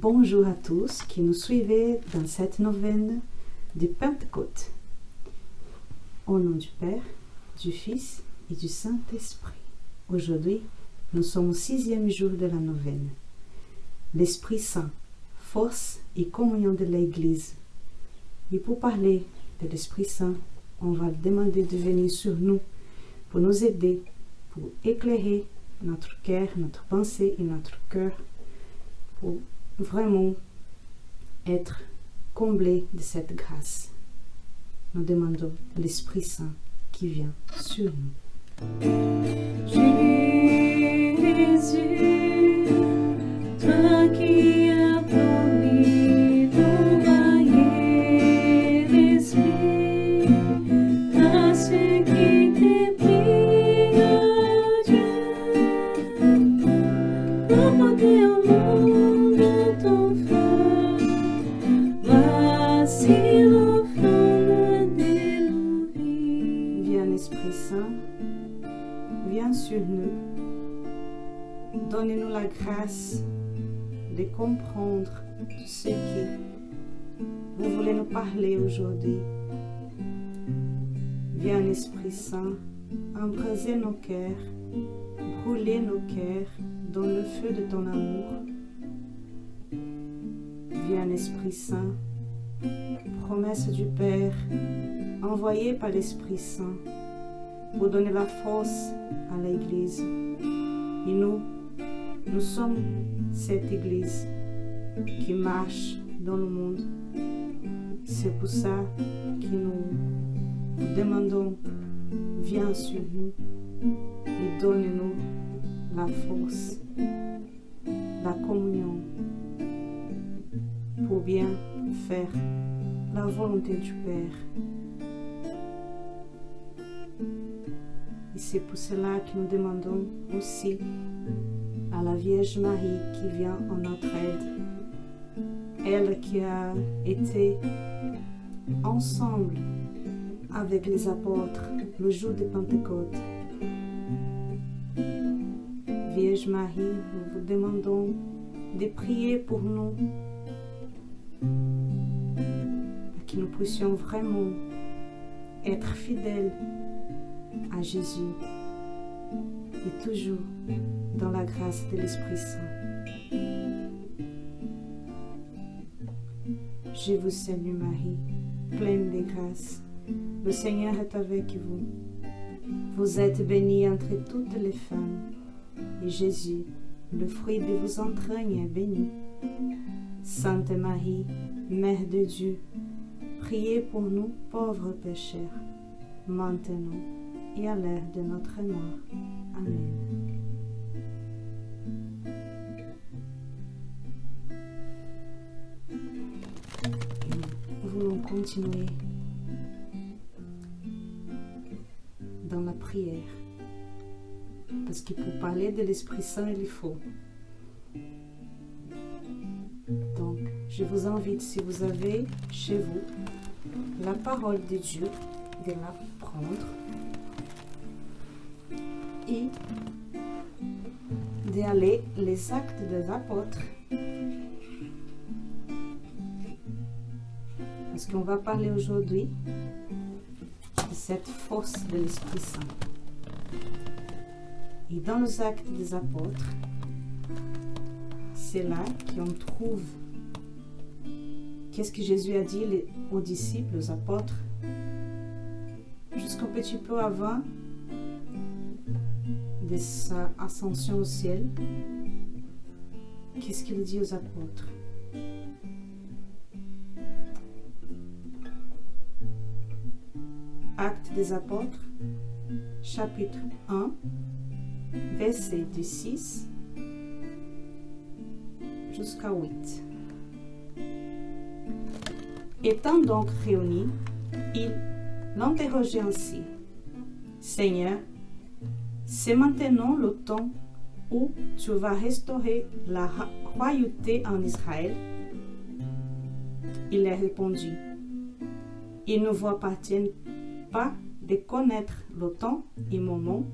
Bonjour à tous qui nous suivez dans cette neuvaine de Pentecôte. Au nom du Père, du Fils et du Saint-Esprit. Aujourd'hui, nous sommes au 6e jour de la neuvaine. L'Esprit Saint, force et communion de l'Église. Et pour parler de l'Esprit Saint, on va demander de venir sur nous pour nous aider, pour éclairer notre cœur, notre pensée et notre cœur, pour vraiment être comblés de cette grâce. Nous demandons l'Esprit Saint qui vient sur nous. Jésus, toi qui as promis d'envoyer l'Esprit à ceux qui te prient, oh Dieu, apporter au monde ton feu, voici l'offrande de nos vies. Viens Esprit Saint, viens sur nous. Donnez-nous la grâce de comprendre tout ce que vous voulez nous parler aujourd'hui. Viens Esprit Saint, embraser nos cœurs, brûler nos cœurs dans le feu de ton amour. Viens Esprit Saint, promesse du Père, envoyée par l'Esprit Saint pour donner la force à l'Église. Et nous sommes cette Église qui marche dans le monde. C'est pour ça que nous demandons, viens sur nous et donne-nous la force, la communion pour bien faire la volonté du Père. Et c'est pour cela que nous demandons aussi à la Vierge Marie qui vient en notre aide. Elle qui a été ensemble avec les apôtres le jour de Pentecôte. Vierge Marie, nous vous demandons de prier pour nous, pour que nous puissions vraiment être fidèles à Jésus et toujours dans la grâce de l'Esprit Saint. Je vous salue Marie, pleine de grâce. Le Seigneur est avec vous. Vous êtes bénie entre toutes les femmes, et Jésus, le fruit de vos entrailles, est béni. Sainte Marie, Mère de Dieu, priez pour nous pauvres pécheurs, maintenant et à l'heure de notre mort. Amen. Nous voulons continuer dans la prière, parce que pour parler de l'Esprit Saint, il faut. Donc, je vous invite, si vous avez chez vous la parole de Dieu, de la prendre et d'aller les actes des apôtres, parce qu'on va parler aujourd'hui de cette force de l'Esprit Saint. Et dans les actes des apôtres, c'est là qu'on trouve qu'est-ce que Jésus a dit aux disciples, aux apôtres, jusqu'un petit peu avant de sa ascension au ciel. Qu'est-ce qu'il dit aux apôtres? Actes des apôtres, chapitre 1, verset du 6 jusqu'à 8. Étant donc réunis, ils l'interrogeaient ainsi: Seigneur, c'est maintenant le temps où tu vas restaurer la royauté en Israël? Il leur répondit: Il ne vous appartient pas de connaître le temps et moment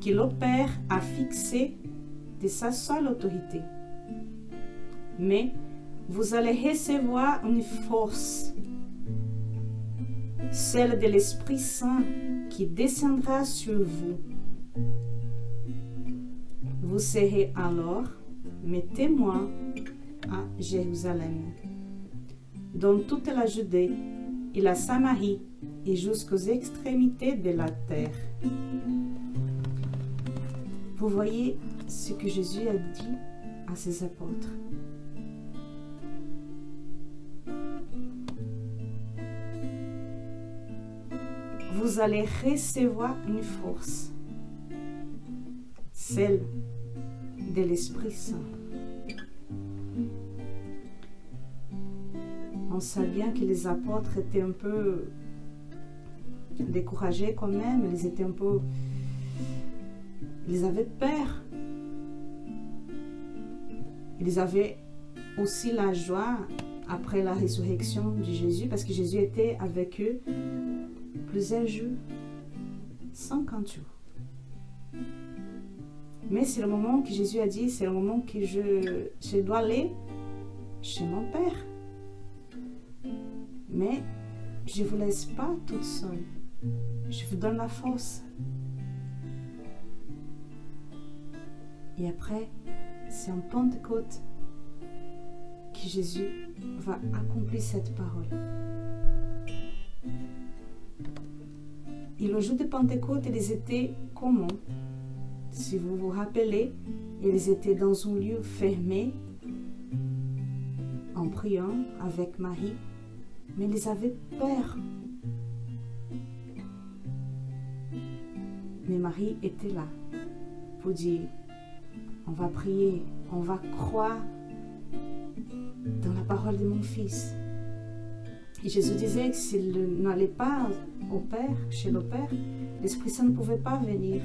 que le Père a fixé de sa seule autorité. mais vous allez recevoir une force, celle de l'Esprit Saint qui descendra sur vous. Vous serez alors mes témoins à Jérusalem, dans toute la Judée et la Samarie et jusqu'aux extrémités de la terre. Vous voyez ce que Jésus a dit à ses apôtres. Vous allez recevoir une force, celle de l'Esprit Saint. On sait bien que les apôtres étaient un peu découragés quand même, ils avaient peur. Ils avaient aussi la joie après la résurrection de Jésus, parce que Jésus était avec eux plusieurs jours, 50 jours. Mais c'est le moment que Jésus a dit, c'est le moment que je dois aller chez mon Père. Mais je ne vous laisse pas toute seule. Je vous donne la force. Et après, c'est en Pentecôte que Jésus va accomplir cette parole. Et le jour de Pentecôte, ils étaient comment? Si vous vous rappelez, ils étaient dans un lieu fermé, en priant avec Marie, mais ils avaient peur. Mais Marie était là pour dire, on va prier, on va croire dans la parole de mon Fils. Et Jésus disait que s'il n'allait pas au Père, chez le Père, l'Esprit Saint ne pouvait pas venir.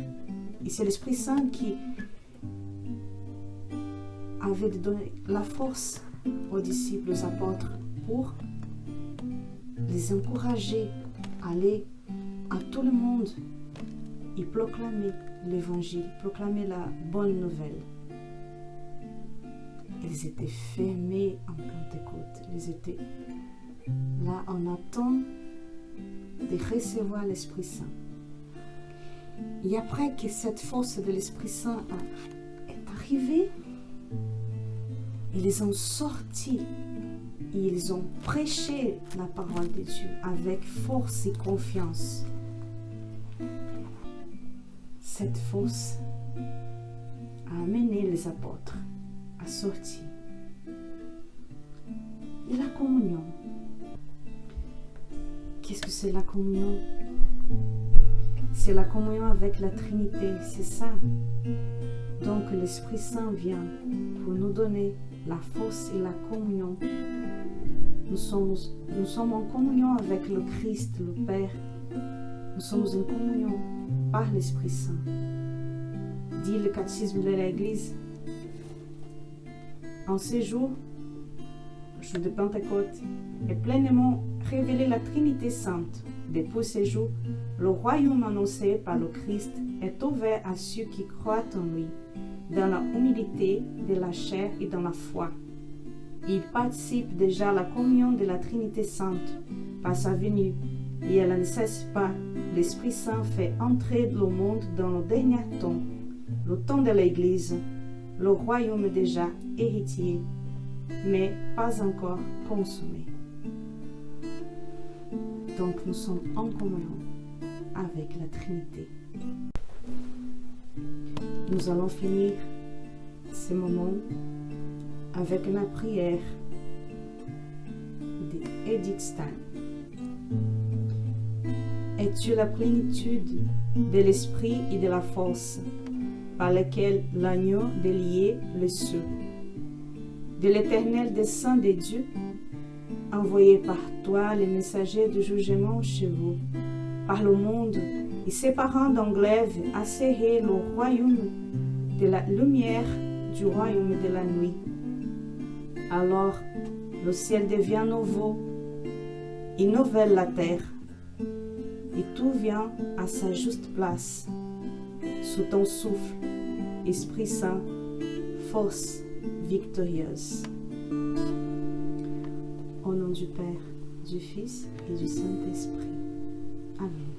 Et c'est l'Esprit Saint qui avait donné la force aux disciples, aux apôtres, pour les encourager à aller à tout le monde et proclamer l'évangile, proclamer la bonne nouvelle. Ils étaient fermés en Pentecôte. Ils étaient là en attente de recevoir l'Esprit Saint. Et après que cette force de l'Esprit Saint est arrivée, ils ont sorti et ils ont prêché la parole de Dieu avec force et confiance. Cette force a amené les apôtres à sortir. Et la communion. Qu'est-ce que c'est la communion? C'est la communion avec la Trinité, c'est ça. Donc l'Esprit Saint vient pour nous donner la force et la communion. Nous sommes en communion avec le Christ, le Père. Nous sommes en communion par l'Esprit Saint. Dit le catéchisme de l'Église. En ces jours, jour de Pentecôte, est pleinement révélée la Trinité Sainte. Depuis ces jours, le royaume annoncé par le Christ est ouvert à ceux qui croient en lui, dans la humilité de la chair et dans la foi. Ils participent déjà à la communion de la Trinité Sainte par sa venue, et elle ne cesse pas. L'Esprit Saint fait entrer le monde dans le dernier temps, le temps de l'Église, le royaume déjà héritier, mais pas encore consommé. Donc nous sommes en communion avec la Trinité. Nous allons finir ce moment avec la prière d'Edith Stein. Es-tu la plénitude de l'esprit et de la force par laquelle l'agneau déliait le cieux, de l'éternel dessein de Dieu, envoyé par toi les messagers de jugement chez vous, par le monde, et séparant d'un glaive acéré le royaume de la lumière du royaume de la nuit. Alors le ciel devient nouveau et nouvelle la terre, et tout vient à sa juste place. Sous ton souffle, Esprit Saint, force victorieuse. Au nom du Père, du Fils et du Saint-Esprit. Amen.